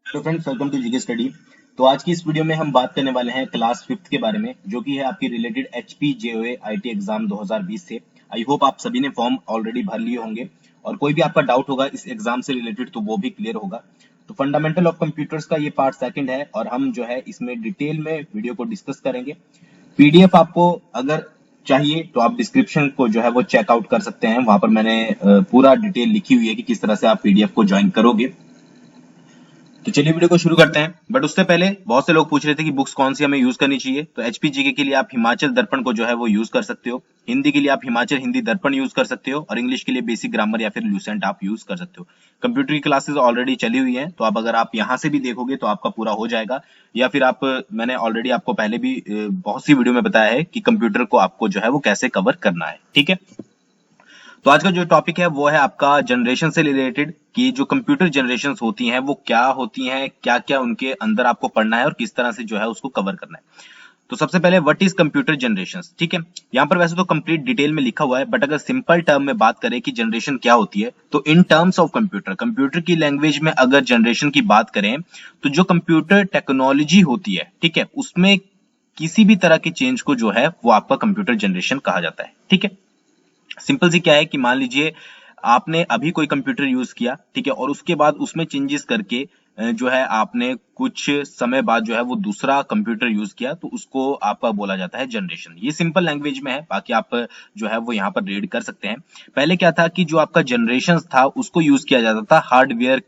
Hello friends, welcome to GK study. तो आज की इस वीडियो में हम बात करने वाले हैं क्लास फिफ्थ के बारे में, जो कि है आपकी related HP JOA IT exam 2020 से। आई होप आप सभी ने फॉर्म ऑलरेडी भर लिए होंगे और कोई भी आपका डाउट होगा इस एग्जाम से रिलेटेड तो वो भी क्लियर होगा। तो फंडामेंटल ऑफ कंप्यूटर्स का ये पार्ट सेकंड है और हम जो है इसमें डिटेल में वीडियो को डिस्कस करेंगे। पीडीएफ आपको अगर चाहिए तो आप डिस्क्रिप्शन को जो है वो चेकआउट कर सकते हैं। वहां पर मैंने पूरा डिटेल लिखी हुई है कि किस तरह से आप पीडीएफ को ज्वाइन करोगे। तो चलिए वीडियो को शुरू करते हैं। बट उससे पहले बहुत से लोग पूछ रहे थे कि बुक्स कौन सी हमें यूज करनी चाहिए। तो एचपीजीके के लिए आप हिमाचल दर्पण को जो है वो यूज कर सकते हो। हिंदी के लिए आप हिमाचल हिंदी दर्पण यूज कर सकते हो और इंग्लिश के लिए बेसिक ग्रामर या फिर ल्यूसेंट आप यूज कर सकते हो। कंप्यूटर की क्लासेस ऑलरेडी चली हुई हैं, तो अब अगर आप यहाँ से भी देखोगे तो आपका पूरा हो जाएगा। या फिर आप मैंने ऑलरेडी आपको पहले भी बहुत सी वीडियो में बताया है कि कंप्यूटर को आपको जो है वो कैसे कवर करना है। ठीक है, तो आज का जो टॉपिक है वो है आपका जनरेशन से रिलेटेड कि जो कंप्यूटर जनरेशंस होती हैं वो क्या होती हैं, क्या क्या उनके अंदर आपको पढ़ना है और किस तरह से जो है उसको कवर करना है। तो सबसे पहले व्हाट इज कंप्यूटर जनरेशंस। ठीक है, यहाँ पर वैसे तो कंप्लीट डिटेल में लिखा हुआ है, बट अगर सिंपल टर्म में बात करें कि जनरेशन क्या होती है, तो in terms of computer, computer की लैंग्वेज में अगर जनरेशन की बात करें तो जो कंप्यूटर टेक्नोलॉजी होती है, ठीक है, उसमें किसी भी तरह के चेंज को जो है वो आपका कंप्यूटर जनरेशन कहा जाता है। ठीक है, सिंपल सी क्या है कि मान लीजिए आपने अभी कोई कंप्यूटर यूज किया, ठीक है, और उसके बाद उसमें चेंजेस करके जो है आपने कुछ समय बाद जो है वो दूसरा कंप्यूटर यूज किया, तो उसको आपका बोला जाता है जनरेशन। ये सिंपल लैंग्वेज में है, बाकी आप जो है वो यहाँ पर रीड कर सकते हैं। पहले क्या था कि जो आपका जनरेशन था उसको यूज किया जाता था हार्डवेयर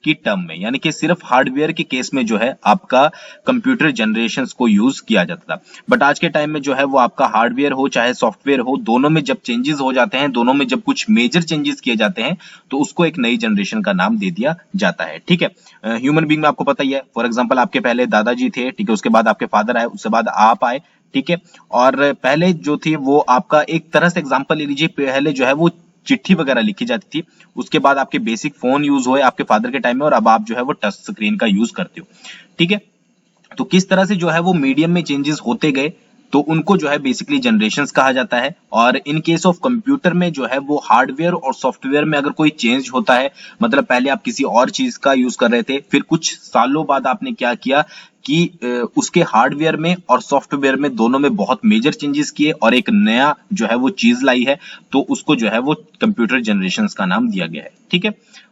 की टर्म में, यानी कि सिर्फ हार्डवेयर के केस में जो है आपका कंप्यूटर जनरेशंस को यूज किया जाता था। बट आज के टाइम में जो है वो आपका हार्डवेयर हो चाहे सॉफ्टवेयर हो, दोनों में जब चेंजेस हो जाते हैं, दोनों में जब कुछ मेजर चेंजेस किए जाते हैं, तो उसको एक नई जनरेशन का नाम दे दिया जाता है। ठीक है, ह्यूमन बीइंग में आपको पता ही है, फॉर एग्जाम्पल आपके पहले दादाजी थे, ठीक है, उसके बाद आपके फादर आए, उसके बाद आप आए। ठीक है, और पहले जो थी वो आपका एक तरह से एग्जाम्पल ले लीजिए, पहले जो है वो चिट्ठी वगैरह लिखी जाती थी, उसके बाद आपके बेसिक फोन यूज हुए आपके फादर के टाइम में, और अब आप जो है वो टच स्क्रीन का यूज करते हो। ठीक है, तो किस तरह से जो है वो मीडियम में चेंजेस होते गए, तो उनको जो है बेसिकली जनरेशंस कहा जाता है। और इन केस ऑफ कंप्यूटर में जो है वो हार्डवेयर और सॉफ्टवेयर में अगर कोई चेंज होता है, मतलब पहले आप किसी और चीज का यूज कर रहे थे, फिर कुछ सालों बाद आपने क्या किया कि उसके हार्डवेयर में और सॉफ्टवेयर में दोनों में बहुत मेजर चेंजेस किए और एक नया जो है वो चीज लाई है, तो उसको जो है वो कंप्यूटर जनरेशंस का नाम दिया गया है। ठीक है,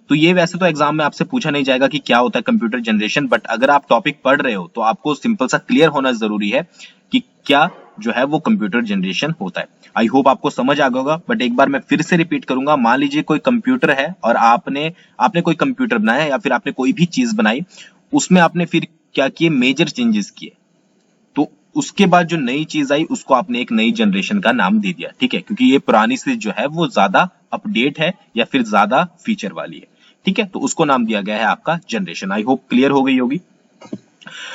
तो ये वैसे तो एग्जाम में आपसे पूछा नहीं जाएगा कि क्या होता है कंप्यूटर जनरेशन, बट अगर आप टॉपिक पढ़ रहे हो तो आपको सिंपल सा क्लियर होना जरूरी है कि क्या जो है वो कंप्यूटर जनरेशन होता है। आई होप आपको समझ आ गया होगा, बट एक बार मैं फिर से रिपीट करूंगा। मान लीजिए कोई कंप्यूटर है और आपने आपने कोई कंप्यूटर बनाया या फिर आपने कोई भी चीज बनाई, उसमें आपने फिर क्या किए, मेजर चेंजेस किए, तो उसके बाद जो नई चीज आई उसको आपने एक नई जनरेशन का नाम दे दिया। ठीक है, क्योंकि ये पुरानी से जो है वो ज्यादा अपडेट है या फिर ज्यादा फीचर वाली है। ठीक है, तो उसको नाम दिया गया है आपका जनरेशन। आई होप क्लियर हो गई होगी।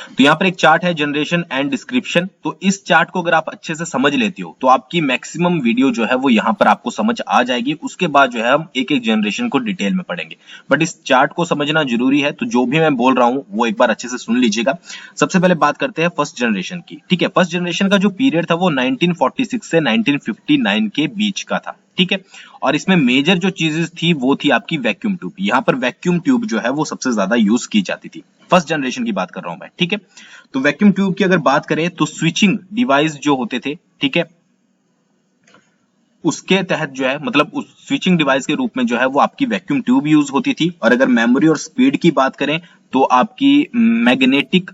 तो यहाँ पर एक चार्ट है जनरेशन एंड डिस्क्रिप्शन। तो इस चार्ट को अगर आप अच्छे से समझ लेते हो तो आपकी मैक्सिमम वीडियो जो है वो यहाँ पर आपको समझ आ जाएगी। उसके बाद जो है हम एक एक जनरेशन को डिटेल में पढ़ेंगे, बट इस चार्ट को समझना जरूरी है। तो जो भी मैं बोल रहा हूं वो एक बार अच्छे से सुन लीजिएगा। सबसे पहले बात करते हैं फर्स्ट जनरेशन की। ठीक है, फर्स्ट जनरेशन का जो पीरियड था वो 1946 से 1959 के बीच का था। ठीक है, और इसमें मेजर जो चीजेस थी वो थी आपकी वैक्यूम ट्यूब। यहाँ पर वैक्यूम ट्यूब जो है वो सबसे ज्यादा यूज की जाती थी। फर्स्ट जनरेशन की बात कर रहा हूं मैं। ठीक है, तो वैक्यूम ट्यूब की अगर बात करें तो स्विचिंग डिवाइस जो होते थे, ठीक है, उसके तहत जो है, मतलब उस स्विचिंग डिवाइस के रूप में जो है वो आपकी वैक्यूम ट्यूब यूज होती थी। और अगर मेमोरी और स्पीड की बात करें तो आपकी मैग्नेटिक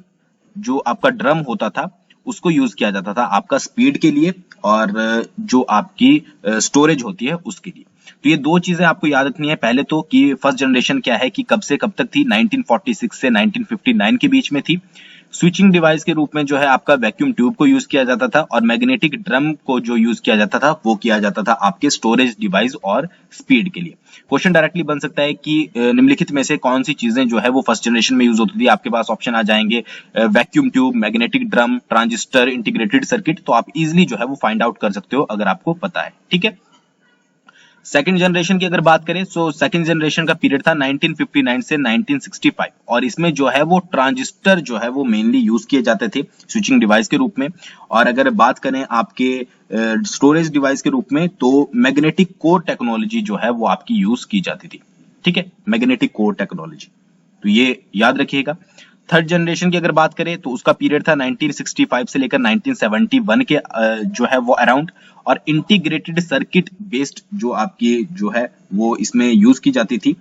जो आपका ड्रम होता था उसको यूज किया जाता था आपका स्पीड के लिए, और जो आपकी स्टोरेज होती है उसके लिए। तो ये दो चीजें आपको याद रखनी है। पहले तो कि फर्स्ट जनरेशन क्या है, कि कब से कब तक थी, 1946 से 1959 के बीच में थी। स्विचिंग डिवाइस के रूप में जो है आपका वैक्यूम ट्यूब को यूज किया जाता था, और मैग्नेटिक ड्रम को जो यूज किया जाता था वो किया जाता था आपके स्टोरेज डिवाइस और स्पीड के लिए। क्वेश्चन डायरेक्टली बन सकता है कि निम्नलिखित में से कौन सी चीजें जो है वो फर्स्ट जनरेशन में यूज होती थी। आपके पास ऑप्शन आ जाएंगे vacuum tube, magnetic drum, transistor, integrated circuit. तो आप इजिली जो है वो फाइंड आउट कर सकते हो अगर आपको पता है। ठीक है, सेकंड जनरेशन की अगर बात करें तो सेकंड जनरेशन का पीरियड था 1959 से 1965, और इसमें जो है वो ट्रांजिस्टर जो है वो मेनली यूज किए जाते थे स्विचिंग डिवाइस के रूप में। और अगर बात करें आपके स्टोरेज डिवाइस के रूप में तो मैग्नेटिक कोर टेक्नोलॉजी जो है वो आपकी यूज की जाती थी। ठीक है, मैग्नेटिक कोर टेक्नोलॉजी। तो ये याद रखिएगा। थर्ड जनरेशन की अगर बात करें तो उसका पीरियड था 1965 से लेकर 1971 के जो है वो अराउंड, और इंटीग्रेटेड सर्किट बेस्ड जो आपकी जो है वो इसमें यूज की जाती थी।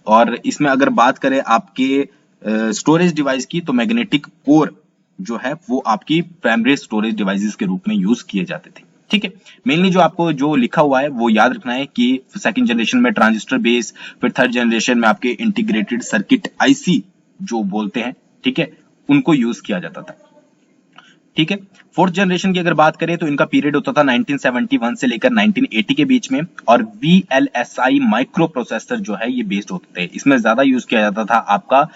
और इसमें अगर बात करें आपके स्टोरेज डिवाइस की, तो मैग्नेटिक कोर जो है वो आपकी प्राइमरी स्टोरेज डिवाइसेस के रूप में यूज किए जाते थे। ठीक है, मेनली जो आपको जो लिखा हुआ है वो याद रखना है कि सेकंड जनरेशन में ट्रांजिस्टर बेस, फिर थर्ड जनरेशन में आपके इंटीग्रेटेड सर्किट आईसी जो बोलते हैं, ठीक है, उनको यूज किया जाता था। ठीक है, फोर्थ जनरेशन की अगर बात करें तो इनका पीरियड होता था 1971 से लेकर 1980 के बीच में, और VLSI माइक्रो प्रोसेसर जो है ये बेस्ड होते थे। इसमें ज्यादा यूज किया जाता था आपका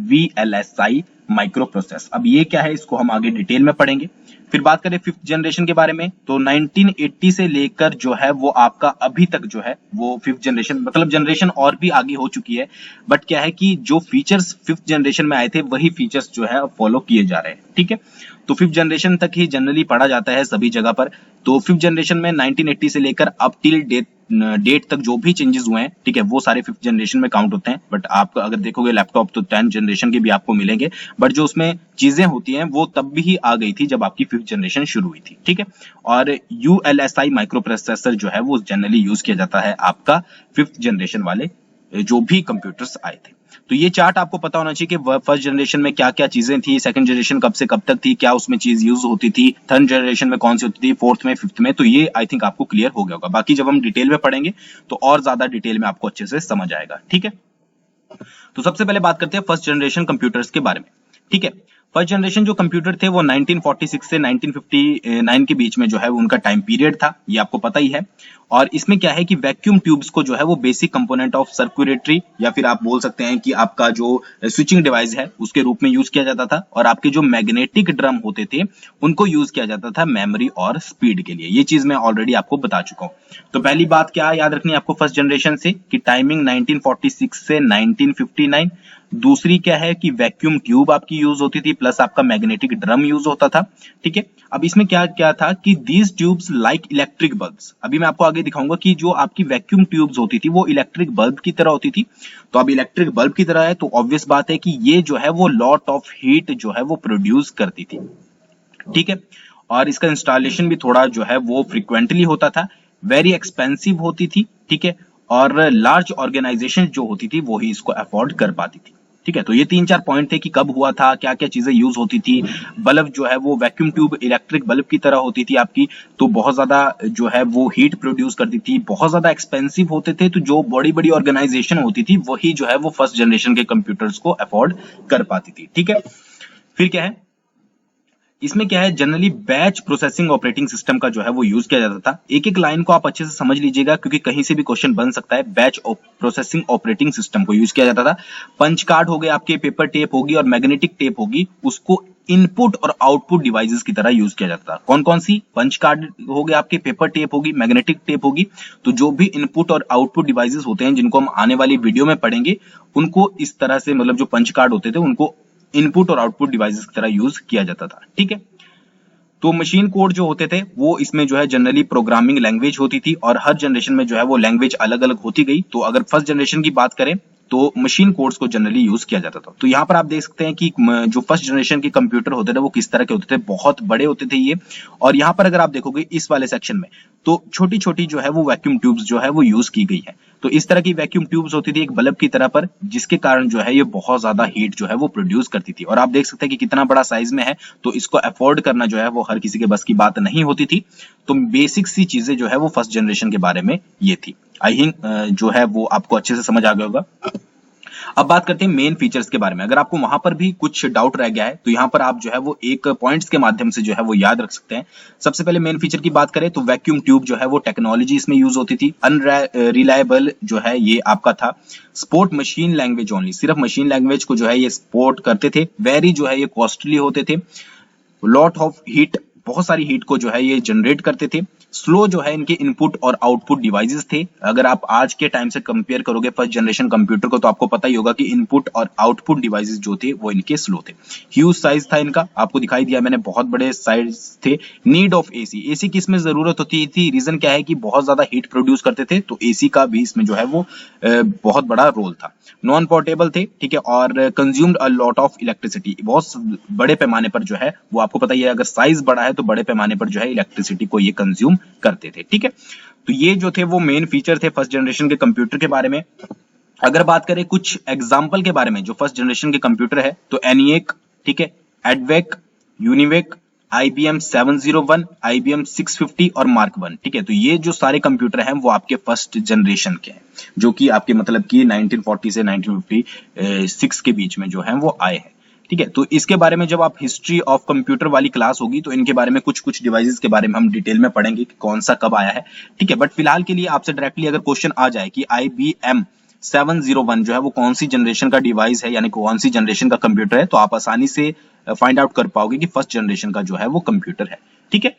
VLSI माइक्रो प्रोसेस। अब ये क्या है इसको हम आगे डिटेल में पढ़ेंगे। फिर बात करें फिफ्थ जनरेशन के बारे में, तो 1980 से लेकर जो है वो आपका अभी तक जो है वो फिफ्थ जनरेशन, मतलब जनरेशन और भी आगे हो चुकी है, बट क्या है कि जो फीचर्स फिफ्थ जनरेशन में आए थे वही फीचर्स जो है फॉलो किए जा रहे हैं। ठीक है, तो फिफ्थ जनरेशन तक ही जनरली पढ़ा जाता है सभी जगह पर। तो फिफ्थ जनरेशन में 1980 से लेकर अब टिल डेट तक जो भी चेंजेस हुए हैं, ठीक है, वो सारे फिफ्थ जनरेशन में काउंट होते हैं। बट आप अगर देखोगे लैपटॉप तो 10th जनरेशन के भी आपको मिलेंगे, बट जो उसमें चीजें होती हैं वो तब भी आ गई थी जब आपकी फिफ्थ जनरेशन शुरू हुई थी। ठीक है, और ULSI माइक्रो प्रोसेसर जो है वो जनरली यूज किया जाता है आपका फिफ्थ जनरेशन वाले जो भी कंप्यूटर्स आए थे। तो ये चार्ट आपको पता होना चाहिए कि फर्स्ट जनरेशन में क्या क्या चीजें थी, सेकंड जनरेशन कब से कब तक थी, क्या उसमें चीज यूज होती थी, थर्ड जनरेशन में कौन सी होती थी, फोर्थ में, फिफ्थ में। तो ये आई थिंक आपको क्लियर हो गया होगा। बाकी जब हम डिटेल में पढ़ेंगे तो और ज्यादा डिटेल में आपको अच्छे से समझ आएगा। ठीक है, तो सबसे पहले बात करते हैं फर्स्ट जनरेशन कंप्यूटर्स के बारे में। ठीक है, फर्स्ट जनरेशन जो कंप्यूटर थे वो 1946 से 1959 के बीच में जो है वो उनका टाइम पीरियड था, ये आपको पता ही है। और इसमें क्या है कि वैक्यूम ट्यूब्स को जो है वो बेसिक कंपोनेंट ऑफ सर्कुलेटरी, या फिर आप बोल सकते हैं कि आपका जो स्विचिंग डिवाइस है उसके रूप में यूज किया जाता था, और आपके जो मैग्नेटिक ड्रम होते थे उनको यूज किया जाता था मेमोरी और स्पीड के लिए। ये चीज मैं ऑलरेडी आपको बता चुका हूं। तो पहली बात क्या याद रखनी है आपको फर्स्ट जनरेशन से, कि टाइमिंग 1946 से 1959। दूसरी क्या है कि वैक्यूम ट्यूब आपकी यूज होती थी, प्लस आपका मैग्नेटिक ड्रम यूज होता था। ठीक है, अब इसमें क्या क्या था कि these tubes like electric bulbs. अभी मैं आपको आगे दिखाऊंगा कि जो आपकी वैक्यूम ट्यूब्स होती थी वो इलेक्ट्रिक बल्ब की तरह होती थी। तो अब इलेक्ट्रिक बल्ब की तरह है तो ऑब्वियस बात है कि ये जो है वो लॉट ऑफ हीट जो है वो प्रोड्यूस करती थी। ठीक है, और इसका इंस्टॉलेशन भी थोड़ा जो है वो फ्रीक्वेंटली होता था, वेरी एक्सपेंसिव होती थी। ठीक है, और लार्ज ऑर्गेनाइजेशन जो होती थी वो ही इसको अफोर्ड कर पाती थी। ठीक है, तो ये 3-4 पॉइंट थे कि कब हुआ था, क्या क्या चीजें यूज होती थी। बल्ब जो है वो वैक्यूम ट्यूब इलेक्ट्रिक बल्ब की तरह होती थी आपकी, तो बहुत ज्यादा जो है वो हीट प्रोड्यूस करती थी, बहुत ज्यादा एक्सपेंसिव होते थे, तो जो बड़ी बड़ी ऑर्गेनाइजेशन होती थी वही जो है वो फर्स्ट जनरेशन के कंप्यूटर्स को अफोर्ड कर पाती थी। ठीक है, फिर क्या है इसमें क्या है, generally batch processing operating system का जो है वो यूज किया जाता था। एक एक लाइन को आप अच्छे से समझ लीजिएगा क्योंकि कहीं से भी क्वेश्चन बन सकता है। बैच प्रोसेसिंग ऑपरेटिंग सिस्टम को यूज किया जाता था। पंच कार्ड हो गए आपके, पेपर टेप होगी और मैग्नेटिक टेप होगी, उसको इनपुट और आउटपुट डिवाइसेस की तरह यूज किया जाता था। कौन कौन सी? पंच कार्ड हो गए आपके, पेपर टेप होगी, मैग्नेटिक टेप होगी। तो जो भी इनपुट और आउटपुट डिवाइसेस होते हैं जिनको हम आने वाली वीडियो में पढ़ेंगे, उनको इस तरह से, मतलब जो पंच कार्ड होते थे उनको इनपुट और आउटपुट डिवाइसेस की तरह यूज किया जाता था। ठीक है, तो मशीन कोड जो होते थे वो इसमें जो है जनरली प्रोग्रामिंग लैंग्वेज होती थी, और हर जनरेशन में जो है वो लैंग्वेज अलग अलग होती गई। तो अगर फर्स्ट जनरेशन की बात करें तो मशीन कोड्स को जनरली यूज किया जाता था। तो यहाँ पर आप देख सकते हैं कि जो फर्स्ट जनरेशन के कंप्यूटर होते थे वो किस तरह के होते थे, बहुत बड़े होते थे ये। और यहाँ पर अगर आप देखोगे इस वाले सेक्शन में तो छोटी छोटी जो है वो वैक्यूम ट्यूब्स जो है वो यूज की गई है। तो इस तरह की वैक्यूम ट्यूब्स होती थी एक बल्ब की तरह पर, जिसके कारण जो है ये बहुत ज्यादा हीट जो है वो प्रोड्यूस करती थी। और आप देख सकते हैं कि कितना बड़ा साइज में है, तो इसको अफोर्ड करना जो है वो हर किसी के बस की बात नहीं होती थी। तो बेसिक सी चीजें जो है वो फर्स्ट जनरेशन के बारे में ये थी। आई थिंक जो है वो आपको अच्छे से समझ आ गया होगा। अब बात करते हैं मेन फीचर्स के बारे में। अगर आपको वहां पर भी कुछ डाउट रह गया है तो यहाँ पर आप जो है वो एक पॉइंट्स के माध्यम से जो है वो याद रख सकते हैं। सबसे पहले मेन फीचर की बात करें तो वैक्यूम ट्यूब जो है वो टेक्नोलॉजी इसमें यूज होती थी। अनरिलायबल जो है ये आपका था। स्पोर्ट मशीन लैंग्वेज ओनली, सिर्फ मशीन लैंग्वेज को जो है ये सपोर्ट करते थे। वेरी जो है ये कॉस्टली होते थे। लॉट ऑफ हीट, बहुत सारी हीट को जो है ये जनरेट करते थे। स्लो जो है इनके इनपुट और आउटपुट डिवाइसेस थे। अगर आप आज के टाइम से कंपेयर करोगे फर्स्ट जनरेशन कंप्यूटर को, तो आपको पता ही होगा कि इनपुट और आउटपुट डिवाइसेस जो थे वो इनके स्लो थे। ह्यूज साइज था इनका, आपको दिखाई दिया मैंने, बहुत बड़े साइज थे। नीड ऑफ एसी, एसी की इसमें जरूरत होती थी। रीजन क्या है कि बहुत ज्यादा हीट प्रोड्यूस करते थे, तो एसी का भी इसमें जो है वो बहुत बड़ा रोल था। नॉन पोर्टेबल थे, ठीक है, और consumed a lot of electricity, बहुत बड़े पैमाने पर जो है वो, आपको पता ही है अगर साइज बड़ा है तो बड़े पैमाने पर जो है इलेक्ट्रिसिटी को ये कंज्यूम करते थे, ठीक है। तो ये जो थे वो मेन फीचर थे फर्स्ट जनरेशन के कंप्यूटर के बारे में। अगर बात करें कुछ एग्जाम्पल के बारे में जो फर्स्ट जनरेशन के कंप्यूटर है, तो एनिएक, ठीक है, एडवेक, यूनिवेक, IBM 701, IBM 650 और मार्क 1, ठीक है। तो ये जो सारे कंप्यूटर हैं वो आपके फर्स्ट जनरेशन के हैं, जो कि आपके मतलब कि 1940 से 1956 के बीच में जो है वो आए हैं, ठीक है। तो इसके बारे में जब आप हिस्ट्री ऑफ कंप्यूटर वाली क्लास होगी तो इनके बारे में कुछ डिवाइसेस के बारे में हम डिटेल में पढ़ेंगे कि कौन सा कब आया है, ठीक है। बट फिलहाल के लिए आपसे डायरेक्टली अगर क्वेश्चन आ जाए कि IBM 701 जो है वो कौन सी जनरेशन का डिवाइस है, यानी कौन सी जनरेशन का कंप्यूटर है, तो आप आसानी से फाइंड आउट कर पाओगे कि फर्स्ट जनरेशन का जो है वो कंप्यूटर है, ठीक है।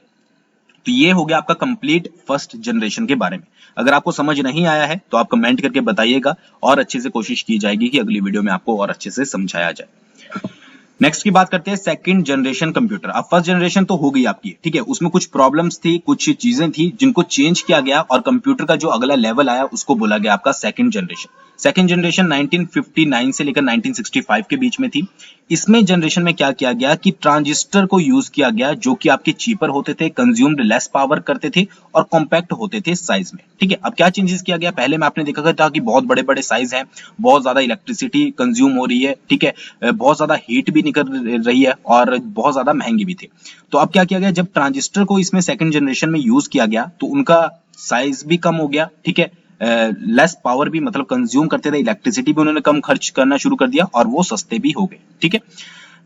तो ये हो गया आपका कंप्लीट फर्स्ट जनरेशन के बारे में। अगर आपको समझ नहीं आया है तो आप कमेंट करके बताइएगा और अच्छे से कोशिश की जाएगी कि अगली वीडियो में आपको और अच्छे से समझाया जाए। नेक्स्ट की बात करते हैं सेकंड जनरेशन कंप्यूटर। अब फर्स्ट जनरेशन तो हो गई आपकी, ठीक है, उसमें कुछ प्रॉब्लम्स थी, कुछ चीजें थी जिनको चेंज किया गया और कंप्यूटर का जो अगला लेवल आया उसको बोला गया आपका सेकंड जनरेशन। सेकंड जनरेशन 1959 से लेकर 1965 के बीच में थी। इसमें जनरेशन में क्या किया गया कि ट्रांजिस्टर को यूज किया गया, जो कि आपके चीपर होते थे, कंज्यूम्ड लेस पावर करते थे और कॉम्पैक्ट होते थे साइज में, ठीक है। अब क्या चेंजेस किया गया, पहले में आपने देखा था कि बहुत बड़े बड़े साइज हैं, बहुत ज्यादा इलेक्ट्रिसिटी कंज्यूम हो रही है, ठीक है, बहुत ज्यादा हीट भी निकल रही है और बहुत ज्यादा महंगी भी थे। तो अब क्या किया गया, जब ट्रांजिस्टर को इसमें सेकंड जनरेशन में यूज किया गया तो उनका साइज भी कम हो गया, ठीक है, लेस पावर भी मतलब कंज्यूम करते थे, इलेक्ट्रिसिटी भी उन्होंने कम खर्च करना शुरू कर दिया और वो सस्ते भी हो गए, ठीक है।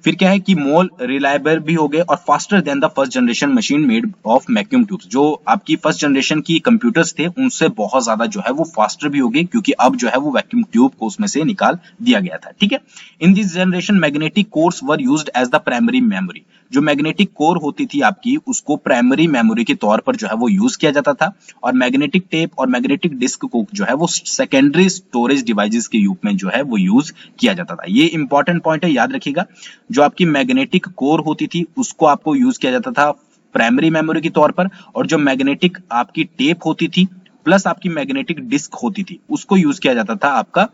फिर क्या है कि मोर रिलायबल भी हो गए और faster than the first generation machine made of vacuum tubes. जो आपकी फर्स्ट जनरेशन की कंप्यूटर्स थे उनसे बहुत ज्यादा जो है वो फास्टर भी हो गए, क्योंकि अब जो है वो वैक्यूम ट्यूब को उसमें से निकाल दिया गया था, ठीक है। In this generation magnetic cores were used as the primary memory. जो मैग्नेटिक कोर होती थी आपकी, उसको प्राइमरी मेमोरी के तौर पर जो है वो यूज किया जाता था, और मैग्नेटिक टेप और मैग्नेटिक डिस्क को जो है वो सेकेंडरी स्टोरेज डिवाइसेस के रूप में जो है वो यूज किया जाता था। ये इंपॉर्टेंट पॉइंट है, याद रखिएगा। जो आपकी मैग्नेटिक कोर होती थी उसको आपको यूज किया जाता था प्राइमरी मेमोरी के तौर पर, और जो मैग्नेटिक आपकी टेप होती थी प्लस आपकी मैग्नेटिक डिस्क होती थी उसको यूज किया जाता था आपका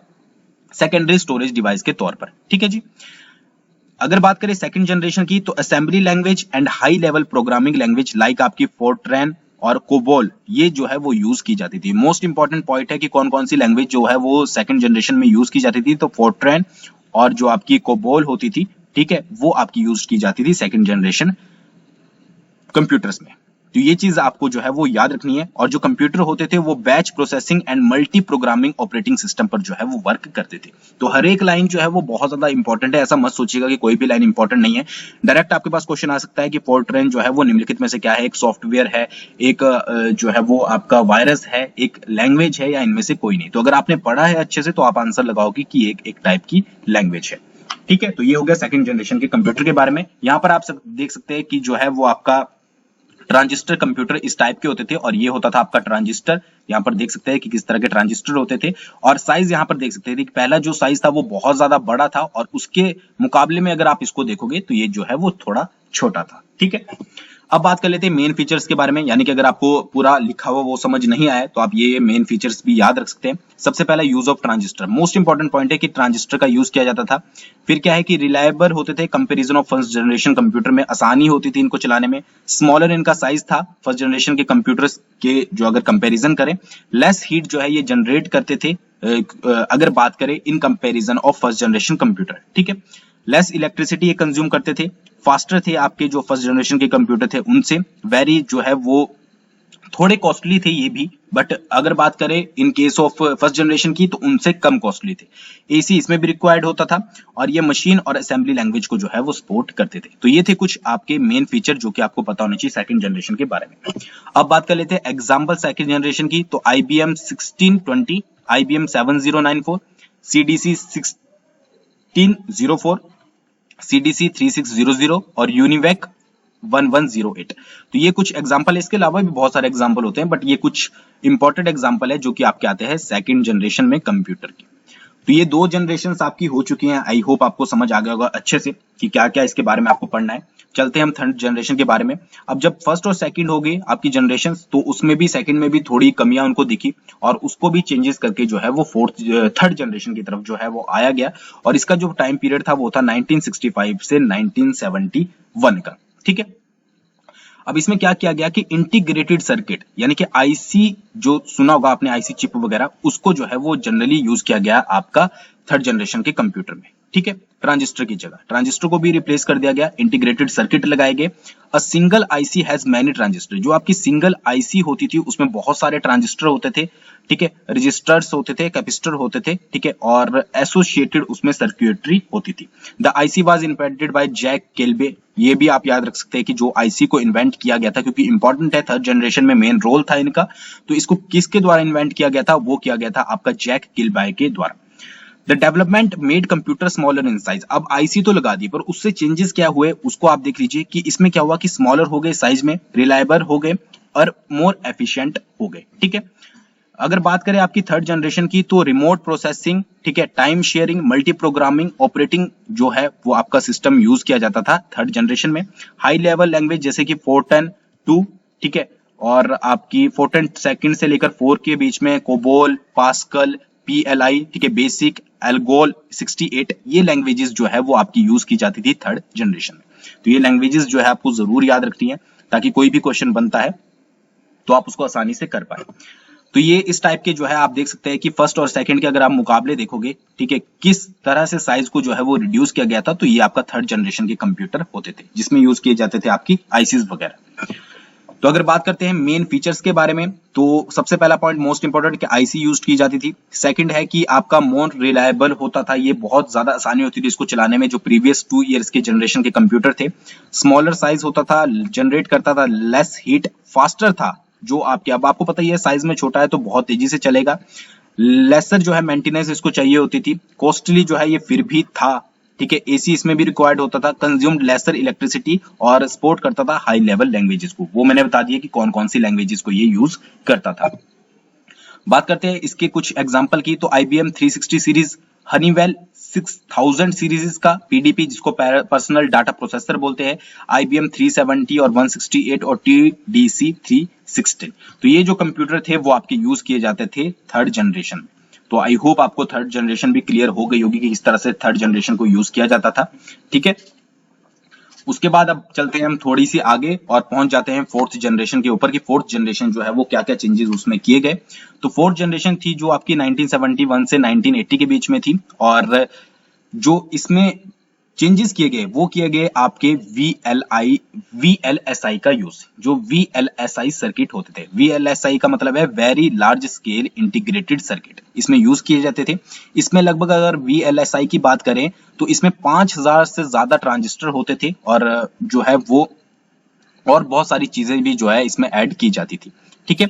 सेकेंडरी स्टोरेज डिवाइस के तौर पर, ठीक है जी। अगर बात करें सेकंड जनरेशन की, तो assembly language and high level programming language like आपकी फोर्ट्रैन और कोबोल, ये जो है वो यूज की जाती थी। मोस्ट इंपॉर्टेंट पॉइंट है कि कौन कौन सी लैंग्वेज जो है वो सेकंड जनरेशन में यूज की जाती थी, तो फोर्ट्रैन और जो आपकी कोबोल होती थी, ठीक है, वो आपकी यूज की जाती थी सेकंड जनरेशन कंप्यूटर्स में। तो ये चीज आपको जो है वो याद रखनी है। और जो कंप्यूटर होते थे वो batch processing and multi programming operating system पर जो है वो वर्क करते थे। तो हर एक लाइन जो है वो बहुत ज्यादा इंपॉर्टेंट है, ऐसा मत सोचिएगा कि कोई भी लाइन इंपॉर्टेंट नहीं है। डायरेक्ट आपके पास क्वेश्चन आ सकता है कि फोर्ट्रैन जो है वो निम्नलिखित में से क्या है, एक सॉफ्टवेयर है, एक जो है वो आपका वायरस है, एक लैंग्वेज है, या इनमें से कोई नहीं। तो अगर आपने पढ़ा है अच्छे से तो आप आंसर लगाओगे कि एक टाइप की लैंग्वेज है, ठीक है। तो ये हो गया सेकंड जनरेशन के कंप्यूटर के बारे में। यहाँ पर आप देख सकते हैं कि जो है वो आपका ट्रांजिस्टर कंप्यूटर इस टाइप के होते थे, और ये होता था आपका ट्रांजिस्टर। यहाँ पर देख सकते हैं कि किस तरह के ट्रांजिस्टर होते थे, और साइज यहाँ पर देख सकते हैं कि पहला जो साइज था वो बहुत ज्यादा बड़ा था, और उसके मुकाबले में अगर आप इसको देखोगे तो ये जो है वो थोड़ा छोटा था, ठीक है। अब बात कर लेते हैं मेन फीचर्स के बारे में, यानी कि अगर आपको पूरा लिखा हुआ वो समझ नहीं आया तो आप ये मेन फीचर्स भी याद रख सकते हैं। सबसे पहला use of transistor, most important point है कि ट्रांजिस्टर का यूज किया जाता था। फिर क्या है कि रिलायबल होते थे comparison of first generation computer में, आसानी होती थी इनको चलाने में। स्मॉलर इनका साइज था फर्स्ट जनरेशन के कंप्यूटर्स के जो अगर कंपैरिजन करें, लेस हीट जो है ये जनरेट करते थे अगर बात करें in comparison of first generation computer, ठीक है। लेस इलेक्ट्रिसिटी ये कंज्यूम करते थे, फास्टर थे आपके जो फर्स्ट जनरेशन के कंप्यूटर थे उनसे, वेरी जो है वो थोड़े कॉस्टली थे ये भी, बट अगर बात करें in case of first generation की तो उनसे कम कॉस्टली थे। एसी इसमें भी रिक्वायर्ड होता था, और ये मशीन और असेंबली लैंग्वेज को जो है वो सपोर्ट करते थे। तो ये थे कुछ आपके मेन फीचर जो कि आपको पता होना चाहिए सेकंड जनरेशन के बारे में। अब बात कर लेते हैं एग्जांपल सेकंड जनरेशन की, तो IBM 1620, IBM 7094, CDC 1604, CDC 3600 और यूनिवेक 1108। तो ये कुछ एग्जांपल है, इसके अलावा भी बहुत सारे एग्जांपल होते हैं, बट ये कुछ इंपॉर्टेंट एग्जांपल है जो कि आपके आते हैं सेकंड जनरेशन में कंप्यूटर की। तो ये 2 जनरेशन आपकी हो चुकी हैं। आई होप आपको समझ आ गया होगा अच्छे से कि क्या क्या इसके बारे में आपको पढ़ना है। चलते हैं हम थर्ड जनरेशन के बारे में। अब जब फर्स्ट और सेकंड हो गई आपकी जनरेशन, तो उसमें भी सेकंड में भी थोड़ी कमियां उनको दिखी और उसको भी चेंजेस करके जो है वो थर्ड जनरेशन की तरफ जो है वो आया गया। और इसका जो टाइम पीरियड था वो था 1965 से 1971 का। ठीक है, अब इसमें क्या किया गया कि इंटीग्रेटेड सर्किट यानी कि आईसी, जो सुना होगा आपने आईसी चिप वगैरह, उसको जो है वो जनरली यूज किया गया आपका थर्ड जनरेशन के कंप्यूटर में। ठीक है, ट्रांजिस्टर की जगह ट्रांजिस्टर को भी रिप्लेस कर दिया गया, इंटीग्रेटेड सर्किट लगाए गए। A single IC has many transistor, जो आपकी सिंगल आईसी होती थी उसमें बहुत सारे ट्रांजिस्टर होते थे। ठीक है, रजिस्टर्स होते थे, कैपेसिटर होते थे। ठीक है, और एसोसिएटेड उसमें सर्किटरी होती थी। The IC was invented by Jack Kilby, ये भी आप याद रख सकते हैं कि जो आईसी को इन्वेंट किया गया था, क्योंकि इंपॉर्टेंट है, थर्ड जनरेशन में मेन रोल था इनका। तो इसको किसके द्वारा इन्वेंट किया गया था? वो किया गया था आपका जैक किलबाय के द्वारा। The development made computer smaller in size, अब आईसी तो लगा दी पर उससे चेंजेस क्या हुए उसको आप देख लीजिए कि इसमें क्या हुआ कि स्मॉलर हो गए साइज में, रिलायबल हो गए और मोर एफिशिएंट हो गए। ठीक है, अगर बात करें आपकी थर्ड जनरेशन की, तो रिमोट प्रोसेसिंग, ठीक है, time sharing, multi programming, operating जो है वो आपका सिस्टम यूज किया जाता था थर्ड जनरेशन में। हाई लेवल लैंग्वेज जैसे कि फोर्टन 2, ठीक है, और आपकी फोर्टन सेकंड से लेकर 4 के बीच में कोबोल, पास्कल, पीएलआई, ठीक है, बेसिक, एल्गोल 68, ये लैंग्वेजेस जो है वो आपकी यूज की जाती थी थर्ड जनरेशन में। तो ये लैंग्वेजेस जो है आपको जरूर याद रखनी है ताकि कोई भी क्वेश्चन बनता है तो आप उसको आसानी से कर पाए। तो ये इस टाइप के जो है आप देख सकते हैं कि फर्स्ट और सेकंड के अगर आप मुकाबले देखोगे, ठीक है, किस तरह से साइज को जो है वो रिड्यूस किया गया था, तो ये आपका थर्ड जनरेशन के कंप्यूटर होते थे जिसमें यूज किए जाते थे आपकी आईसीज वगैरह। तो अगर बात करते हैं मेन फीचर्स के बारे में, तो सबसे पहला पॉइंट मोस्ट इंपोर्टेंट कि आईसी यूज की जाती थी। सेकंड है कि आपका मोर रिलायबल होता था, ये बहुत ज्यादा आसानी होती थी इसको चलाने में जो प्रीवियस 2 इयर्स के जनरेशन के कंप्यूटर थे। स्मॉलर साइज होता था, जनरेट करता था लेस हीट, फास्टर था, जो आपके, अब आपको पता ही है साइज में छोटा है तो बहुत तेजी से चलेगा। लेसर जो है मेंटेनेंस इसको चाहिए होती थी। कॉस्टली जो है ये फिर भी था, ठीक है, एसी इसमें भी रिक्वायर्ड होता था। कंज्यूम्ड लेसर इलेक्ट्रिसिटी और सपोर्ट करता था हाई लेवल लैंग्वेजेस को, वो मैंने बता दिया कि कौन कौन सी लैंग्वेजेस को ये यूज करता था। बात करते हैं इसके कुछ एग्जांपल की, तो IBM 360 सीरीज, हनीवेल 6000 सीरीज का पीडीपी जिसको पर्सनल डाटा प्रोसेसर बोलते हैं, IBM 370 और 168 और TDC 316। तो ये जो कंप्यूटर थे वो आपके यूज किए जाते थे थर्ड जनरेशन में। तो आई होप आपको थर्ड जनरेशन भी क्लियर हो गई होगी कि किस तरह से थर्ड जनरेशन को यूज किया जाता था। ठीक है, उसके बाद अब चलते हैं हम थोड़ी सी आगे और पहुंच जाते हैं फोर्थ जनरेशन के ऊपर कि फोर्थ जनरेशन जो है वो क्या क्या चेंजेस उसमें किए गए। तो फोर्थ जनरेशन थी जो आपकी 1971 से 1980 के बीच में थी, और जो इसमें चेंजेस किए गए वो किए गए आपके VLSI का यूज। जो VLSI सर्किट होते थे, VLSI का मतलब है very large scale integrated circuit, इसमें यूज किए जाते थे। इसमें लगभग अगर VLSI की बात करें तो इसमें 5000 से ज्यादा ट्रांजिस्टर होते थे, और जो है वो और बहुत सारी चीजें भी जो है इसमें ऐड की जाती थी। ठीक है,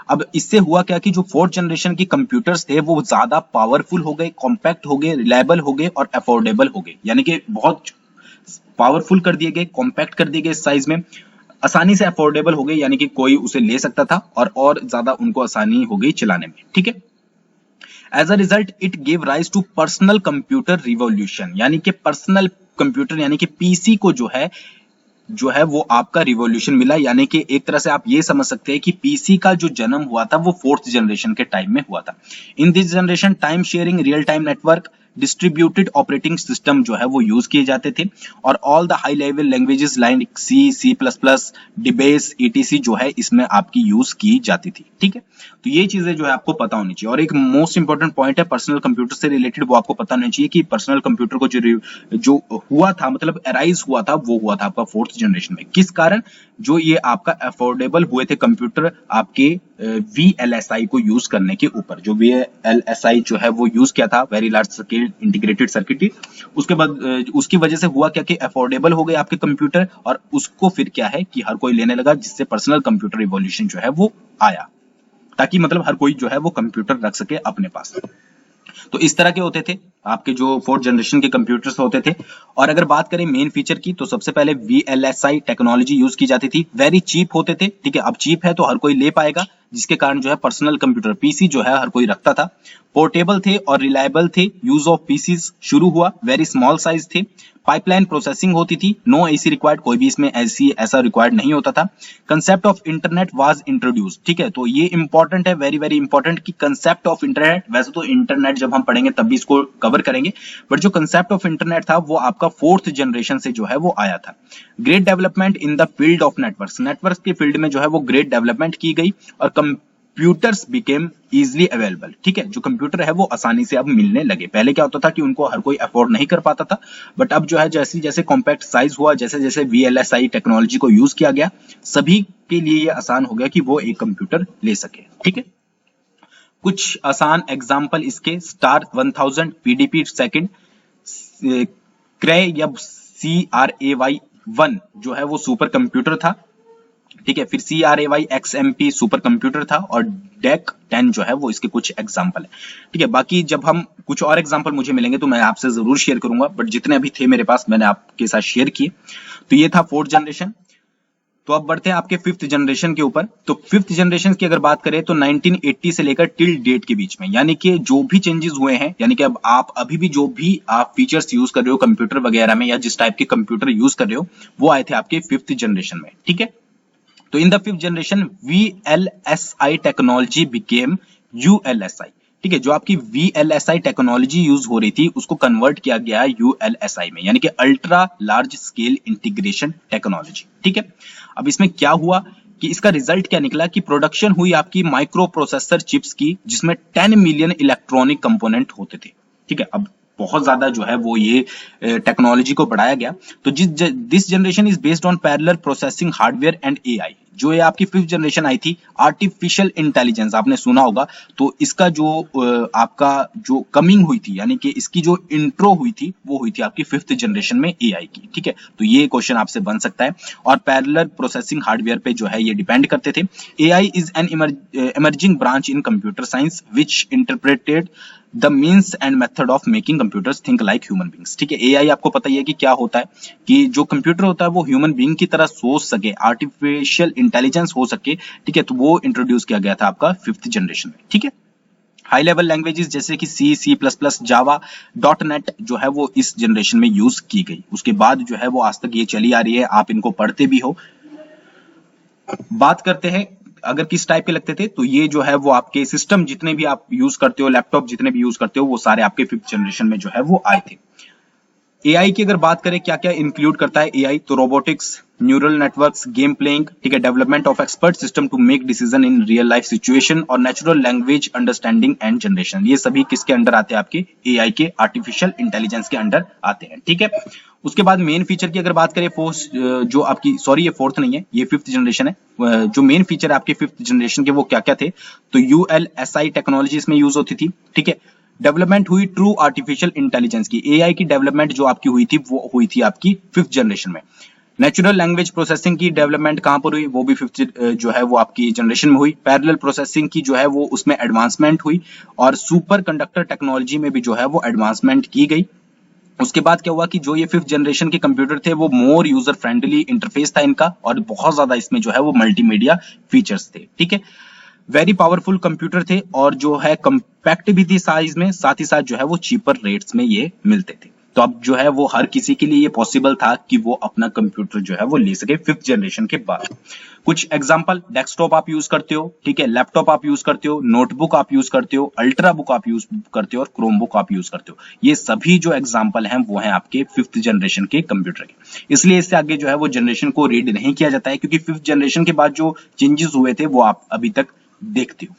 अब इससे हुआ क्या कि जो फोर्थ जनरेशन के कंप्यूटर्स थे वो ज्यादा पावरफुल हो गए, कॉम्पैक्ट हो गए, रिलायबल हो गए और अफोर्डेबल हो गए, यानी कि बहुत पावरफुल कर दिए गए, कॉम्पैक्ट कर दिए गए साइज में, आसानी से अफोर्डेबल हो गए, यानी कि कोई उसे ले सकता था और ज्यादा उनको आसानी हो गई चलाने में। ठीक है, as a result it give rise to personal computer revolution, यानी कि पर्सनल कंप्यूटर यानी कि पीसी को जो है वो आपका रिवॉल्यूशन मिला। यानी कि एक तरह से आप ये समझ सकते हैं कि पीसी का जो जन्म हुआ था वो फोर्थ जनरेशन के टाइम में हुआ था। इन this generation time sharing, real time network, distributed operating system जो है वो यूज किए जाते थे, और all the high level languages like C++, डिबेस, ETC जो है इसमें आपकी यूज की जाती थी। ठीक है, तो ये चीजें जो है आपको पता होनी चाहिए। और एक मोस्ट इंपोर्टेंट पॉइंट है पर्सनल कंप्यूटर से रिलेटेड, वो आपको पता होना चाहिए कि पर्सनल कंप्यूटर को जो हुआ था, मतलब अराइज हुआ था, वो हुआ था आपका फोर्थ जनरेशन में। किस कारण? जो ये आपका अफोर्डेबल हुए थे कंप्यूटर आपके VLSI को यूज करने के ऊपर। जो VLSI जो है वो यूज किया था, very large scale integrated circuit, उसके बाद उसकी वजह से हुआ क्या कि अफोर्डेबल हो गए आपके कंप्यूटर, और उसको फिर क्या है कि हर कोई लेने लगा, जिससे पर्सनल कंप्यूटर रिवॉल्यूशन जो है वो आया, ताकि मतलब हर कोई जो है वो कंप्यूटर रख सके अपने पास। तो इस तरह के होते थे आपके जो फोर्थ जनरेशन के कंप्यूटर्स होते थे। और अगर बात करें मेन फीचर की, तो सबसे पहले VLSI टेक्नोलॉजी यूज की जाती थी। वेरी चीप होते थे, ठीक है। अब चीप है तो हर कोई ले पाएगा, जिसके कारण जो है पर्सनल कंप्यूटर पीसी जो है हर कोई रखता था। पोर्टेबल थे और रिलायबल थे। यूज ऑफ पीसीज शुरू हुआ, वेरी स्मॉल साइज थे। पाइपलाइन प्रोसेसिंग होती थी, नो एसी रिक्वायर्ड, कोई भी इसमें ऐसा रिक्वायर्ड नहीं होता था। Concept of internet was introduced, ठीक है। तो ये इंपॉर्टेंट है, वेरी वेरी इंपॉर्टेंट कि कंसेप्ट ऑफ इंटरनेट, वैसे तो इंटरनेट जब हम पढ़ेंगे तब भी इसको कवर करेंगे, बट जो कंसेप्ट ऑफ इंटरनेट था वो आपका फोर्थ जनरेशन से जो है वो आया था। Great development in the field of network के फील्ड में जो है वो ग्रेट डेवलपमेंट की गई और कंप्यूटर्स बिकेम इजीली अवेलेबल, ठीक है। जो कंप्यूटर है वो आसानी से अब मिलने लगे। पहले क्या होता था कि उनको हर कोई अफोर्ड नहीं कर पाता था, बट अब जो है जैसे जैसे कॉम्पैक्ट साइज हुआ, जैसे जैसे VLSI टेक्नोलॉजी को यूज किया गया, सभी के लिए ये आसान हो गया कि वो एक कंप्यूटर ले सके, ठीक है। कुछ आसान एग्जाम्पल इसके, स्टार 1000 PDP सेकेंड, क्रे या CRAY1 जो है वो सुपर कंप्यूटर था, ठीक है। फिर CRAY XMP सुपर कंप्यूटर था और DEC 10 जो है वो इसके कुछ एग्जांपल है, ठीक है। बाकी जब हम कुछ और एग्जांपल मुझे मिलेंगे तो मैं आपसे जरूर शेयर करूंगा, बट जितने अभी थे मेरे पास मैंने आपके साथ शेयर किए। तो ये था फोर्थ जनरेशन। तो अब बढ़ते हैं आपके फिफ्थ जनरेशन के ऊपर। तो फिफ्थ जनरेशन की अगर बात करें तो 1980 से लेकर टिल डेट के बीच में, यानी कि जो भी चेंजेस हुए हैं, यानी कि अब आप अभी भी जो भी आप फीचर्स यूज कर रहे हो कंप्यूटर वगैरह में या जिस टाइप के कंप्यूटर यूज कर रहे हो, वो आए थे आपके फिफ्थ जनरेशन में, ठीक है। तो in the fifth generation VLSI technology became ULSI, ठीक है। जो आपकी VLSI टेक्नोलॉजी यूज हो रही थी उसको कन्वर्ट किया गया ULSI में, यानी कि ultra large scale integration technology, ठीक है। अब इसमें क्या हुआ कि इसका रिजल्ट क्या निकला कि प्रोडक्शन हुई आपकी माइक्रो प्रोसेसर चिप्स की, जिसमें 10 मिलियन इलेक्ट्रॉनिक कंपोनेंट होते थे, ठीक है। अब बहुत ज्यादा जो है वो ये टेक्नोलॉजी को बढ़ाया गया। तो this generation is based on parallel processing hardware and AI। जो ये आपकी फिफ्थ जनरेशन आई थी, आर्टिफिशियल इंटेलिजेंस आपने सुना होगा, तो इसका जो आपका जो कमिंग हुई थी, यानी कि इसकी जो इंट्रो हुई थी वो हुई थी आपकी फिफ्थ जनरेशन में AI की, ठीक है। तो ये क्वेश्चन आपसे बन सकता है। और पैरेलल प्रोसेसिंग हार्डवेयर पे जो है ये डिपेंड करते थे। AI is an emerging branch in computer science which interpreted the means and method of making computers think like human beings, ठीक है। AI आपको पता ही है कि क्या होता है, कि जो कंप्यूटर होता है वो ह्यूमन बींग की तरह सोच सके, आर्टिफिशियल इंटेलिजेंस हो सके, ठीक है। तो वो इंट्रोड्यूस किया गया था आपका फिफ्थ जनरेशन में, ठीक है। हाई लेवल लैंग्वेजेस जैसे कि C++, जावा, .NET जो है वो इस जनरेशन में यूज की गई। उसके बाद जो है वो आज तक ये चली आ रही है, आप इनको पढ़ते भी हो। बात करते हैं अगर किस टाइप के लगते थे, तो ये जो है वो आपके सिस्टम जितने भी आप यूज करते हो, लैपटॉप जितने भी यूज करते हो, वो सारे आपके फिफ्थ जनरेशन में जो है वो आए थे। AI की अगर बात करें क्या क्या इंक्लूड करता है AI, तो robotics, neural networks, game playing, ठीक है, development of expert system to make decision in real life situation और natural language understanding and generation. ये सभी किसके अंडर आते हैं, आपके AI के आर्टिफिशियल इंटेलिजेंस के अंडर आते हैं, ठीक है। उसके बाद मेन फीचर की अगर बात करें, जो आपकी ये फोर्थ नहीं है, ये फिफ्थ जनरेशन है। जो मेन फीचर है आपके फिफ्थ जनरेशन के वो क्या क्या थे, तो ULSI टेक्नोलॉजी इसमें यूज होती थी, ठीक है। डेवलपमेंट हुई ट्रू आर्टिफिशियल इंटेलिजेंस की, AI की डेवलपमेंट जो आपकी हुई थी वो हुई थी आपकी फिफ्थ जनरेशन में। नेचुरल लैंग्वेज प्रोसेसिंग की डेवलपमेंट कहां पर हुई, वो भी फिफ्थ जो है वो आपकी जनरेशन में हुई। पैरेलल प्रोसेसिंग की जो है वो उसमें एडवांसमेंट हुई और सुपर कंडक्टर टेक्नोलॉजी में भी जो है वो एडवांसमेंट की गई। उसके बाद क्या हुआ कि जो ये फिफ्थ जनरेशन के कंप्यूटर थे वो मोर यूजर फ्रेंडली इंटरफेस था इनका, और बहुत ज्यादा इसमें जो है वो मल्टीमीडिया फीचर्स थे, ठीक है। वेरी पावरफुल कंप्यूटर थे और जो है कंपैक्ट भी थी साइज में, साथ ही साथ जो है वो चीपर रेट्स में ये मिलते थे। तो अब जो है वो हर किसी के लिए ये पॉसिबल था कि वो अपना कंप्यूटर जो है वो ले सके फिफ्थ जनरेशन के बाद। कुछ एग्जांपल, डेस्कटॉप आप यूज करते हो, ठीक है, लैपटॉप आप यूज करते हो, नोटबुक आप यूज करते हो, अल्ट्रा बुक आप यूज करते हो और क्रोम बुक आप यूज करते हो। ये सभी जो एग्जांपल हैं वो हैं आपके फिफ्थ जनरेशन के कंप्यूटर के। इसलिए इससे आगे जो है वो जनरेशन को रीड नहीं किया जाता है, क्योंकि फिफ्थ जनरेशन के बाद जो चेंजेस हुए थे वो आप अभी तक देखते हो।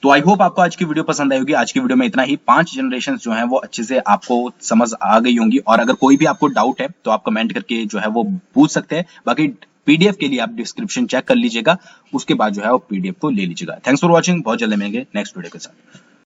तो आई होप आपको आज की वीडियो पसंद आई होगी। आज की वीडियो में इतना ही। 5 जनरेशन जो हैं वो अच्छे से आपको समझ आ गई होंगी, और अगर कोई भी आपको डाउट है तो आप कमेंट करके जो है वो पूछ सकते हैं। बाकी PDF के लिए आप डिस्क्रिप्शन चेक कर लीजिएगा, उसके बाद जो है वो PDF को ले लीजिएगा। Thanks for watching. बहुत जल्दी मिलेंगे नेक्स्ट वीडियो के साथ।